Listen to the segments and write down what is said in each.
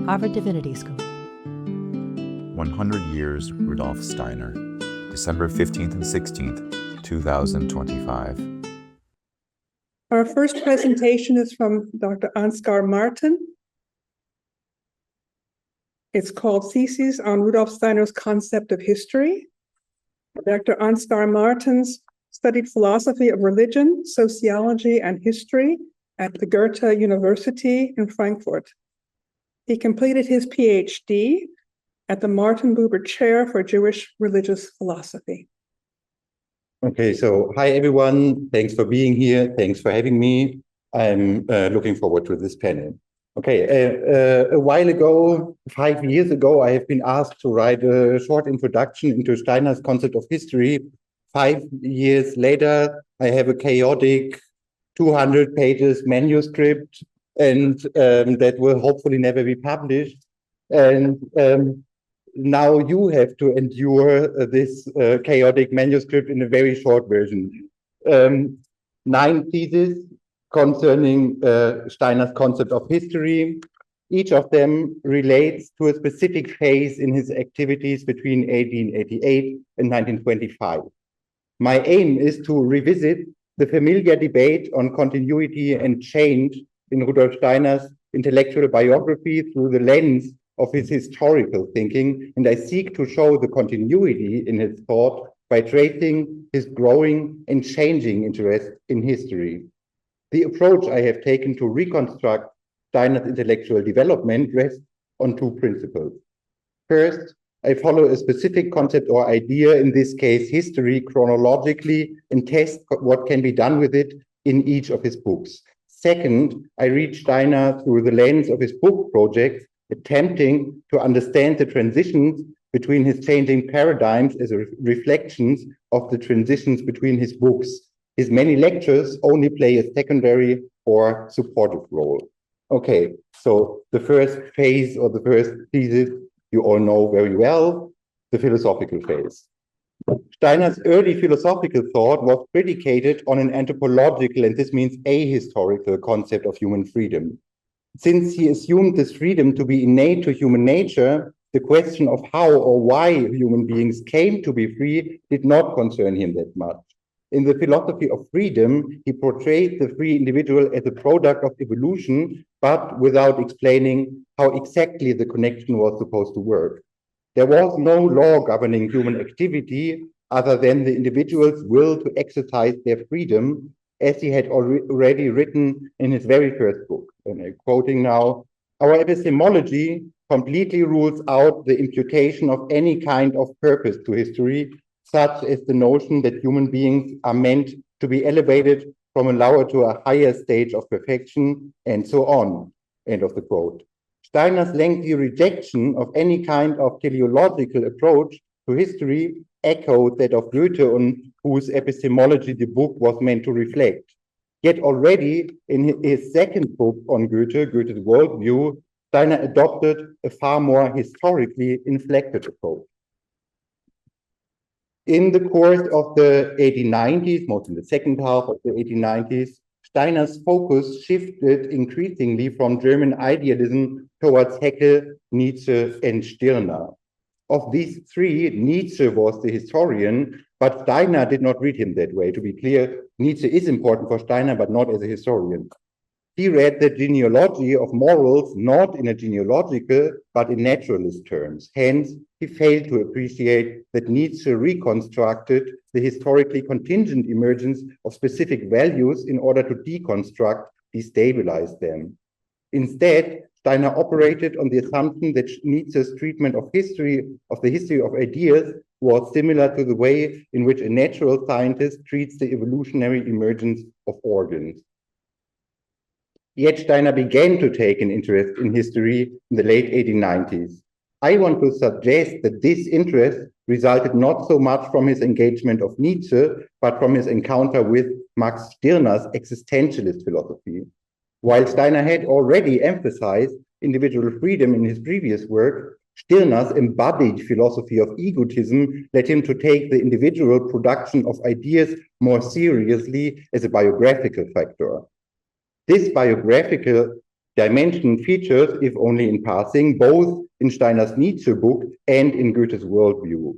Harvard Divinity School. 100 Years Rudolf Steiner, December 15th and 16th, 2025. Our first presentation is from Dr. Ansgar Martins. It's called Theses on Rudolf Steiner's Concept of History. Dr. Ansgar Martins studied philosophy of religion, sociology, and history at the Goethe University in Frankfurt. He completed his PhD at the Martin Buber Chair for Jewish Religious Philosophy. Okay, so hi everyone. Thanks for being here. Thanks for having me. I'm looking forward to this panel. Okay, a while ago, 5 years ago, I have been asked to write a short introduction into Steiner's concept of history. 5 years later, I have a chaotic 200 pages manuscript, and that will hopefully never be published. And now you have to endure this chaotic manuscript in a very short version. 9 theses concerning Steiner's concept of history. Each of them relates to a specific phase in his activities between 1888 and 1925. My aim is to revisit the familiar debate on continuity and change in Rudolf Steiner's intellectual biography through the lens of his historical thinking, and I seek to show the continuity in his thought by tracing his growing and changing interest in history. The approach I have taken to reconstruct Steiner's intellectual development rests on 2 principles. First, I follow a specific concept or idea, in this case history, chronologically, and test what can be done with it in each of his books. Second, I read Steiner through the lens of his book projects, attempting to understand the transitions between his changing paradigms as reflections of the transitions between his books. His many lectures only play a secondary or supportive role. Okay, so the first phase or the first thesis you all know very well, the philosophical phase. Steiner's early philosophical thought was predicated on an anthropological, and this means ahistorical, concept of human freedom. Since he assumed this freedom to be innate to human nature, the question of how or why human beings came to be free did not concern him that much. In the philosophy of freedom, he portrayed the free individual as a product of evolution, but without explaining how exactly the connection was supposed to work. There was no law governing human activity other than the individual's will to exercise their freedom, as he had already written in his very first book. And I'm quoting now, "Our epistemology completely rules out the imputation of any kind of purpose to history, such as the notion that human beings are meant to be elevated from a lower to a higher stage of perfection, and so on." End of the quote. Steiner's lengthy rejection of any kind of teleological approach to history echoed that of Goethe, on whose epistemology the book was meant to reflect. Yet already in his second book on Goethe, Goethe's Worldview, Steiner adopted a far more historically inflected approach. In the course of the 1890s, most in the second half of the 1890s, Steiner's focus shifted increasingly from German idealism towards Haeckel, Nietzsche, and Stirner. Of these 3, Nietzsche was the historian, but Steiner did not read him that way. To be clear, Nietzsche is important for Steiner, but not as a historian. He read the genealogy of morals not in a genealogical, but in naturalist terms. Hence, he failed to appreciate that Nietzsche reconstructed the historically contingent emergence of specific values in order to deconstruct, destabilize them. Instead, Steiner operated on the assumption that Nietzsche's treatment of the history of ideas was similar to the way in which a natural scientist treats the evolutionary emergence of organs. Yet Steiner began to take an interest in history in the late 1890s. I want to suggest that this interest resulted not so much from his engagement of Nietzsche, but from his encounter with Max Stirner's existentialist philosophy. While Steiner had already emphasized individual freedom in his previous work, Stirner's embodied philosophy of egotism led him to take the individual production of ideas more seriously as a biographical factor. This biographical dimension features, if only in passing, both in Steiner's Nietzsche book and in Goethe's worldview.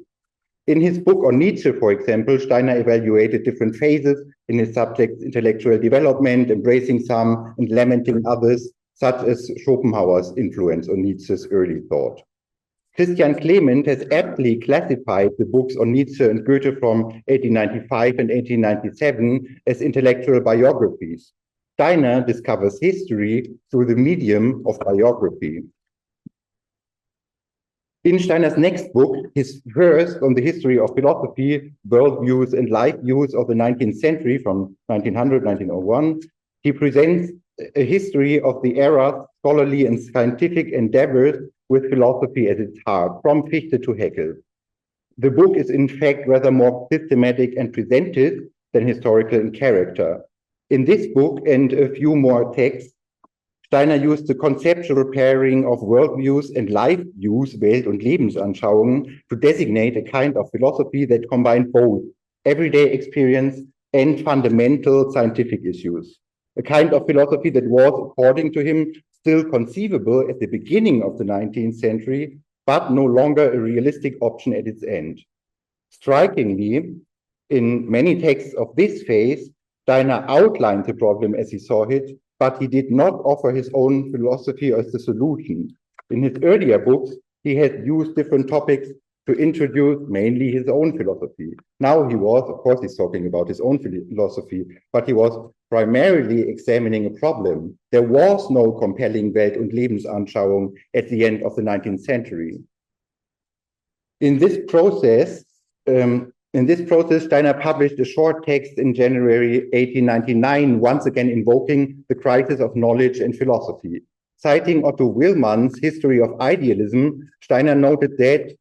In his book on Nietzsche, for example, Steiner evaluated different phases in his subject's intellectual development, embracing some and lamenting others, such as Schopenhauer's influence on Nietzsche's early thought. Christian Clement has aptly classified the books on Nietzsche and Goethe from 1895 and 1897 as intellectual biographies. Steiner discovers history through the medium of biography. In Steiner's next book, his first on the history of philosophy, Worldviews and Life Views of the 19th Century from 1900 to 1901, he presents a history of the era's scholarly and scientific endeavors with philosophy at its heart, from Fichte to Haeckel. The book is in fact rather more systematic and presented than historical in character. In this book and a few more texts, Steiner used the conceptual pairing of worldviews and life views, Welt und Lebensanschauungen, to designate a kind of philosophy that combined both everyday experience and fundamental scientific issues. A kind of philosophy that was, according to him, still conceivable at the beginning of the 19th century, but no longer a realistic option at its end. Strikingly, in many texts of this phase, Steiner outlined the problem as he saw it, but he did not offer his own philosophy as the solution. In his earlier books, he had used different topics to introduce mainly his own philosophy. Now he was, of course, he's talking about his own philosophy, but he was primarily examining a problem. There was no compelling Welt- und Lebensanschauung at the end of the 19th century. In this process, Steiner published a short text in January 1899, once again invoking the crisis of knowledge and philosophy. Citing Otto Willmann's History of Idealism, Steiner noted that,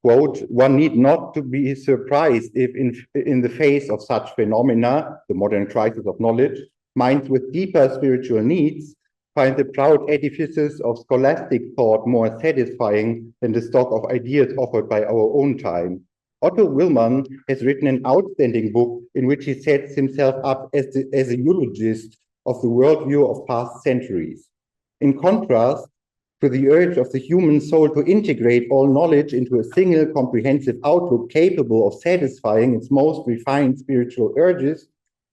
quote, one need not to be surprised if in the face of such phenomena, the modern crisis of knowledge, minds with deeper spiritual needs find the proud edifices of scholastic thought more satisfying than the stock of ideas offered by our own time. Otto Willmann has written an outstanding book in which he sets himself up as a eulogist of the worldview of past centuries. In contrast to the urge of the human soul to integrate all knowledge into a single comprehensive outlook capable of satisfying its most refined spiritual urges,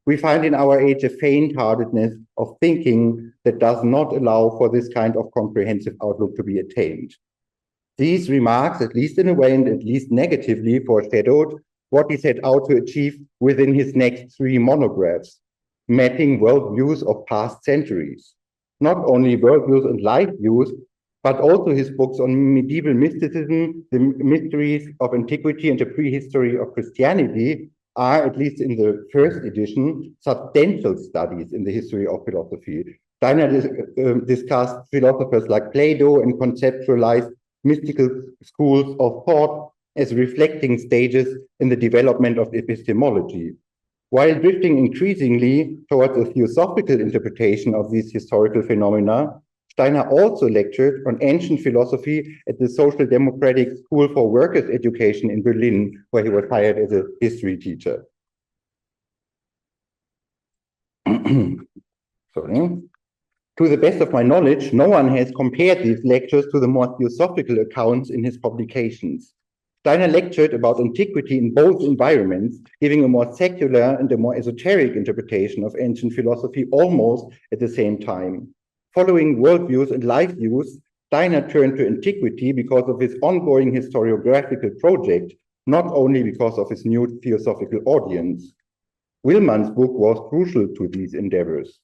we find in our age a faint-heartedness of thinking that does not allow for this kind of comprehensive outlook to be attained. These remarks, at least in a way and at least negatively, foreshadowed what he set out to achieve within his next three monographs, mapping worldviews of past centuries. Not only worldviews and life views, but also his books on medieval mysticism, the mysteries of antiquity and the prehistory of Christianity are, at least in the first edition, substantial studies in the history of philosophy. Steiner discussed philosophers like Plato and conceptualized mystical schools of thought as reflecting stages in the development of epistemology. While drifting increasingly towards a theosophical interpretation of these historical phenomena, Steiner also lectured on ancient philosophy at the Social Democratic School for Workers' Education in Berlin, where he was hired as a history teacher. Sorry. To the best of my knowledge, no one has compared these lectures to the more theosophical accounts in his publications. Steiner lectured about antiquity in both environments, giving a more secular and a more esoteric interpretation of ancient philosophy almost at the same time. Following worldviews and life views, Steiner turned to antiquity because of his ongoing historiographical project, not only because of his new theosophical audience. Willmann's book was crucial to these endeavors.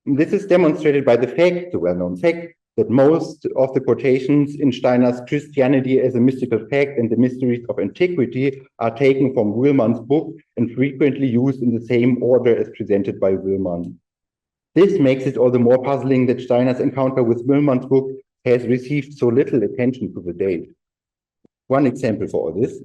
This is demonstrated by the fact, the well-known fact, that most of the quotations in Steiner's Christianity as a Mystical Fact and the Mysteries of Antiquity are taken from Willmann's book and frequently used in the same order as presented by Willmann. This makes it all the more puzzling that Steiner's encounter with Willmann's book has received so little attention to the date. One example for all this.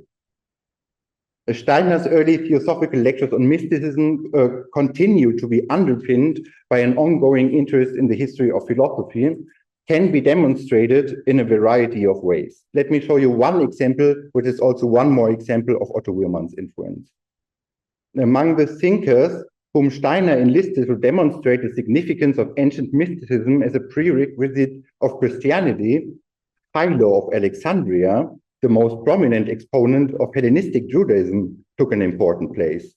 Steiner's early theosophical lectures on mysticism continue to be underpinned by an ongoing interest in the history of philosophy, can be demonstrated in a variety of ways. Let me show you one example, which is also one more example of Otto Willmann's influence. Among the thinkers whom Steiner enlisted to demonstrate the significance of ancient mysticism as a prerequisite of Christianity, Philo of Alexandria, the most prominent exponent of Hellenistic Judaism, took an important place.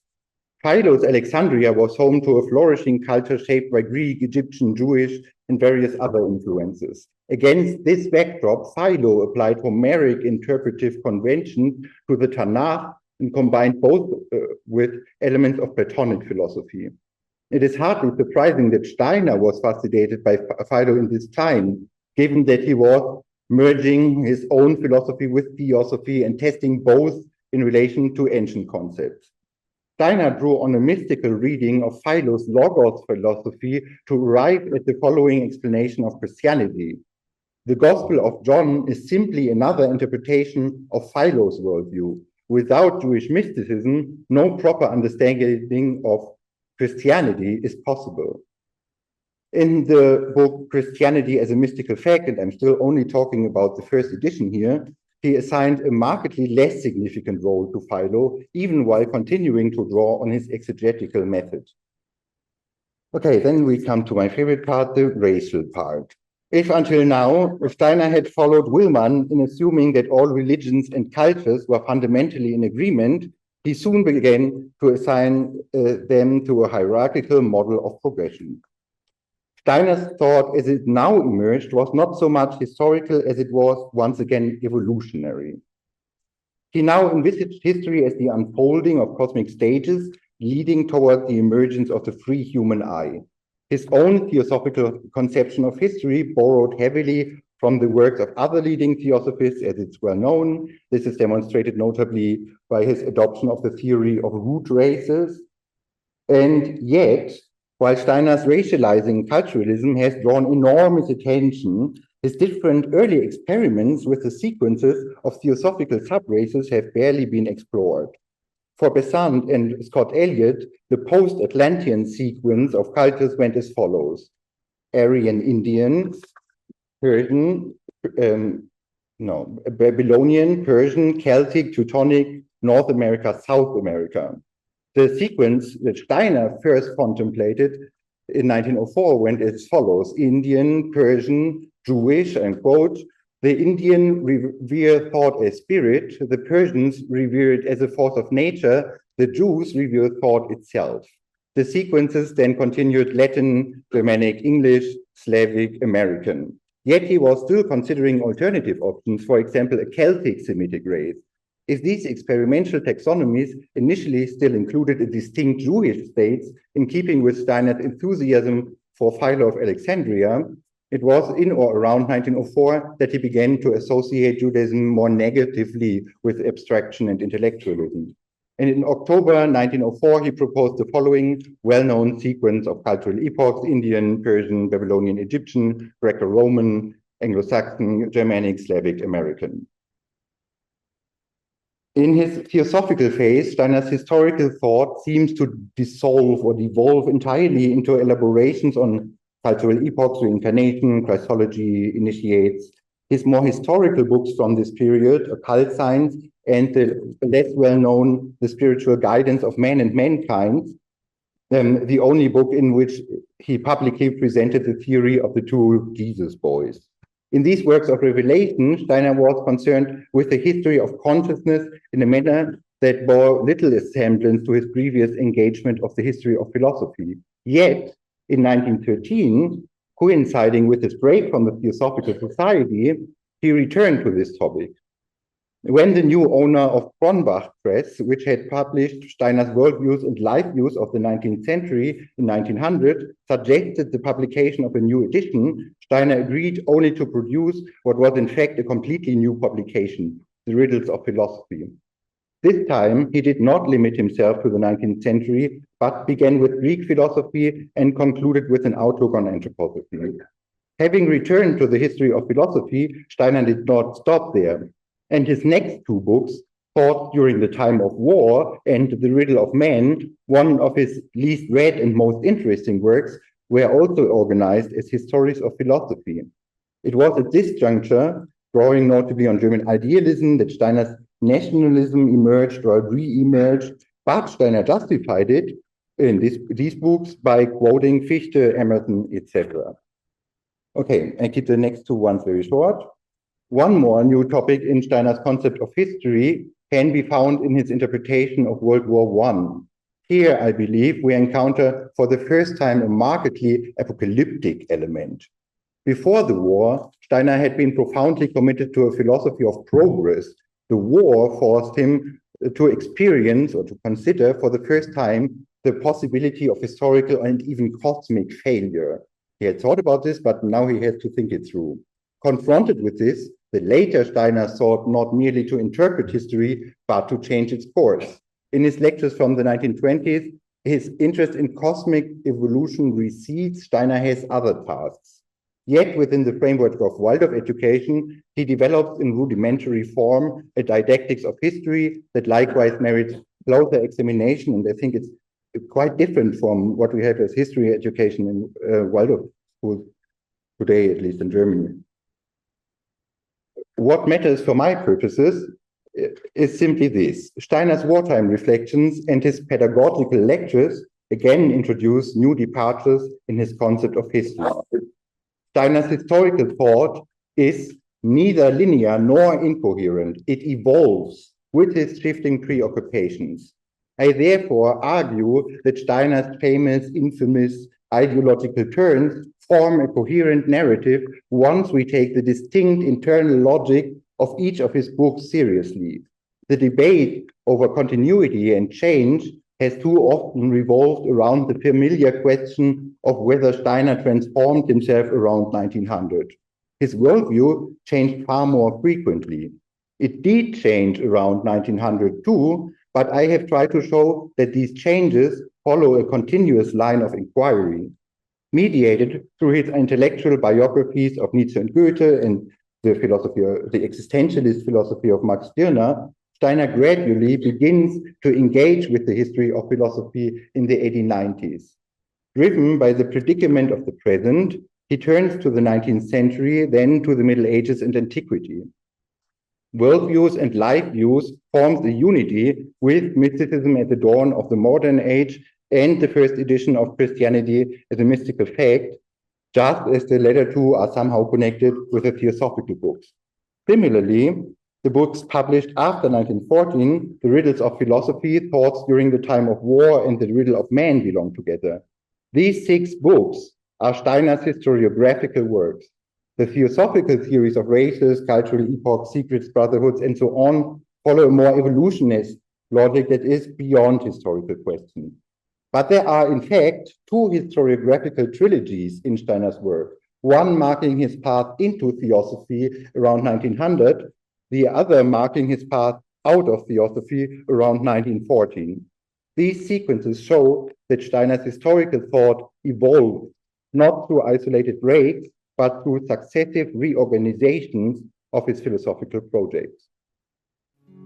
Philo's Alexandria was home to a flourishing culture shaped by Greek, Egyptian, Jewish, and various other influences. Against this backdrop, Philo applied Homeric interpretive conventions to the Tanakh and combined both with elements of Platonic philosophy. It is hardly surprising that Steiner was fascinated by Philo in this time, given that he was merging his own philosophy with theosophy and testing both in relation to ancient concepts. Steiner drew on a mystical reading of Philo's Logos philosophy to arrive at the following explanation of Christianity. The Gospel of John is simply another interpretation of Philo's worldview. Without Jewish mysticism, no proper understanding of Christianity is possible. In the book Christianity as a Mystical Fact, and I'm still only talking about the first edition here, he assigned a markedly less significant role to Philo, even while continuing to draw on his exegetical method. Okay, then we come to my favorite part, the racial part. If until now, Steiner had followed Willmann in assuming that all religions and cultures were fundamentally in agreement, he soon began to assign them to a hierarchical model of progression. Steiner's thought as it now emerged was not so much historical as it was once again evolutionary. He now envisaged history as the unfolding of cosmic stages leading toward the emergence of the free human eye. His own theosophical conception of history borrowed heavily from the works of other leading theosophists, as it's well known. This is demonstrated notably by his adoption of the theory of root races. And yet, while Steiner's racializing culturalism has drawn enormous attention, his different early experiments with the sequences of theosophical subraces have barely been explored. For Besant and Scott Elliott, the post-Atlantean sequence of cultures went as follows: Aryan Indian, Persian, Babylonian, Persian, Celtic, Teutonic, North America, South America. The sequence that Steiner first contemplated in 1904 went as follows: Indian, Persian, Jewish, and quote, the Indian revere thought as spirit, the Persians revere it as a force of nature, the Jews revere thought itself. The sequences then continued Latin, Germanic, English, Slavic, American. Yet he was still considering alternative options, for example, a Celtic Semitic race. If these experimental taxonomies initially still included a distinct Jewish state, in keeping with Steiner's enthusiasm for Philo of Alexandria, it was in or around 1904 that he began to associate Judaism more negatively with abstraction and intellectualism. And in October 1904, he proposed the following well-known sequence of cultural epochs: Indian, Persian, Babylonian, Egyptian, Greco-Roman, Anglo-Saxon, Germanic, Slavic, American. In his theosophical phase, Steiner's historical thought seems to dissolve or devolve entirely into elaborations on cultural epochs, reincarnation, Christology, initiates. His more historical books from this period, Occult Science, and the less well-known The Spiritual Guidance of Man and Mankind, the only book in which he publicly presented the theory of the two Jesus boys. In these works of revelation, Steiner was concerned with the history of consciousness in a manner that bore little semblance to his previous engagement of the history of philosophy. Yet, in 1913, coinciding with his break from the Theosophical Society, he returned to this topic. When the new owner of Cronbach Press, which had published Steiner's worldviews and life views of the 19th century in 1900, suggested the publication of a new edition, Steiner agreed only to produce what was in fact a completely new publication, The Riddles of Philosophy. This time, he did not limit himself to the 19th century, but began with Greek philosophy and concluded with an outlook on anthroposophy. Having returned to the history of philosophy, Steiner did not stop there. And his next two books, Thought During the Time of War and The Riddle of Man, one of his least read and most interesting works, were also organized as histories of philosophy. It was at this juncture, drawing notably on German idealism, that Steiner's nationalism emerged or re-emerged, but Steiner justified it in these books by quoting Fichte, Emerson, etc. Okay, I keep the next two ones very short. One more new topic in Steiner's concept of history can be found in his interpretation of World War I. Here, I believe, we encounter for the first time a markedly apocalyptic element. Before the war, Steiner had been profoundly committed to a philosophy of progress. The war forced him to experience or to consider for the first time the possibility of historical and even cosmic failure. He had thought about this, but now he had to think it through. Confronted with this, the later Steiner sought not merely to interpret history, but to change its course. In his lectures from the 1920s, his interest in cosmic evolution recedes. Steiner has other tasks. Yet within the framework of Waldorf education, he develops in rudimentary form a didactics of history that likewise merits closer examination. And I think it's quite different from what we have as history education in Waldorf schools today, at least in Germany. What matters for my purposes is simply this. Steiner's wartime reflections and his pedagogical lectures again introduce new departures in his concept of history. Steiner's historical thought is neither linear nor incoherent. It evolves with his shifting preoccupations. I therefore argue that Steiner's famous, infamous ideological turns form a coherent narrative once we take the distinct internal logic of each of his books seriously. The debate over continuity and change has too often revolved around the familiar question of whether Steiner transformed himself around 1900. His worldview changed far more frequently. It did change around 1900 too, but I have tried to show that these changes follow a continuous line of inquiry. Mediated through his intellectual biographies of Nietzsche and Goethe and the existentialist philosophy of Max Stirner, Steiner gradually begins to engage with the history of philosophy in the 1890s. Driven by the predicament of the present, he turns to the 19th century, then to the Middle Ages and antiquity. Worldviews and life views forms a unity with mysticism at the dawn of the modern age and the first edition of Christianity as a mystical fact, just as the latter two are somehow connected with the theosophical books. Similarly, the books published after 1914, the riddles of philosophy, thoughts during the time of war, and the riddle of man belong together. These 6 books are Steiner's historiographical works. The theosophical theories of races, cultural epochs, secrets, brotherhoods, and so on follow a more evolutionist logic that is beyond historical questions. But there are, in fact, 2 historiographical trilogies in Steiner's work, one marking his path into theosophy around 1900, the other marking his path out of theosophy around 1914. These sequences show that Steiner's historical thought evolved, not through isolated breaks, but through successive reorganizations of his philosophical projects.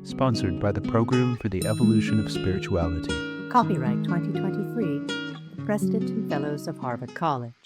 Sponsored by the Program for the Evolution of Spirituality. Copyright 2023, Preston Fellows of Harvard College.